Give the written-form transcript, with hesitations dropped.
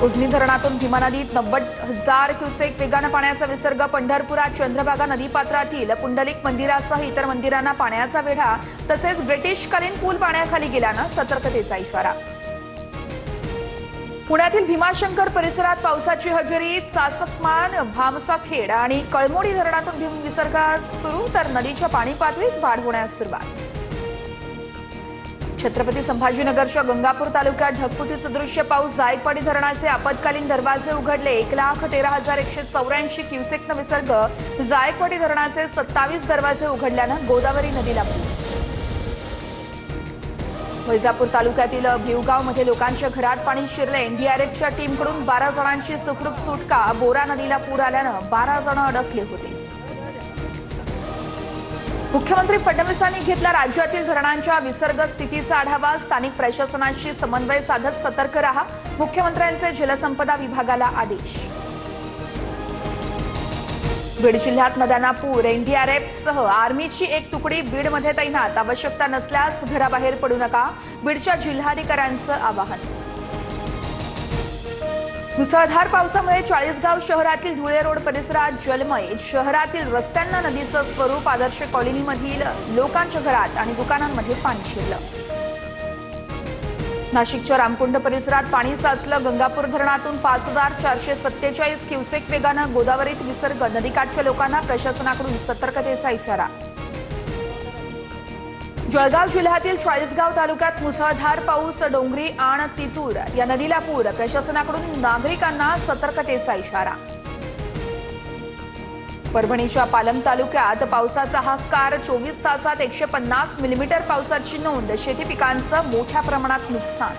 उजनी धरणातून भीमा नदीत 90,000 क्युसेक वेगानं पाण्याचा विसर्ग। पंढरपुरात चंद्रभागा नदीपात्रातील पुंडलिक मंदिरासह इतर मंदिरांना पाण्याचा वेढा। तसेच ब्रिटिशकालीन पूल पाण्याखाली गेल्यानं सतर्कतेचा इशारा। पुण्यातील भीमाशंकर परिसरात पावसाची हजेरी। सासकमान, भामसाखेड आणि कळमोडी धरणातून भीम विसर्गात सुरू, तर नदीच्या पाणी पातळीत वाढ होण्यास सुरुवात। छत्रपती संभाजीनगरच्या गंगापूर तालुक्यात ढगफुटी सदृश्य पाऊस। जायकवाडी धरणाचे आपत्कालीन दरवाजे उघडले। 1,13,184 क्युसेकनं विसर्ग। जायकवाडी धरणाचे 27 दरवाजे उघडल्यानं गोदावरी नदीला पूर। वैजापूर तालुक्यातील भिवगावमध्ये लोकांच्या घरात पाणी शिरले। एनडीआरएफच्या टीमकडून 12 जणांची सुखरूप सुटका। बोरा नदीला पूर आल्यानं 12 जण अडकले होते। मुख्यमंत्री फडणवीसांनी घेतला राज्यातील धरणांच्या विसर्ग स्थितीचा आढावा। स्थानिक प्रशासनाशी समन्वय साधत सतर्क रहा, मुख्यमंत्र्यांचे जलसंपदा विभागाला आदेश। बीड जिल्ह्यात नद्यांना पूर। एनडीआरएफसह आर्मीची एक तुकडी बीडमध्ये तैनात। आवश्यकता नसल्यास घराबाहेर पडू नका, बीडच्या जिल्हाधिकाऱ्यांचं आवाहन। मुसळधार पावसामुळे चाळीसगाव शहरातील धुळे रोड परिसरात जलमय। शहरातील रस्त्यांना नदीचं स्वरूप। आदर्श कॉलनीमधील लोकांच्या घरात आणि दुकानांमध्ये पाणी शिरलं। नाशिकच्या रामकुंड परिसरात पाणी साचलं। गंगापूर धरणातून 5,447 क्युसेक वेगानं गोदावरीत विसर्ग। नदीकाठच्या लोकांना प्रशासनाकडून सतर्कतेचा इशारा। जळगाव जिल्ह्यातील चाळीसगाव तालुक्यात मुसळधार पाऊस। डोंगरी आणि तितूर या नदीला पूर। प्रशासनाकडून नागरिकांना सतर्कतेचा इशारा। परभणीच्या पालम तालुक्यात पावसाचा हाहाकार। 24 तासात 150 मिलीमीटर पावसाची नोंद। शेती पिकांचं मोठ्या प्रमाणात नुकसान।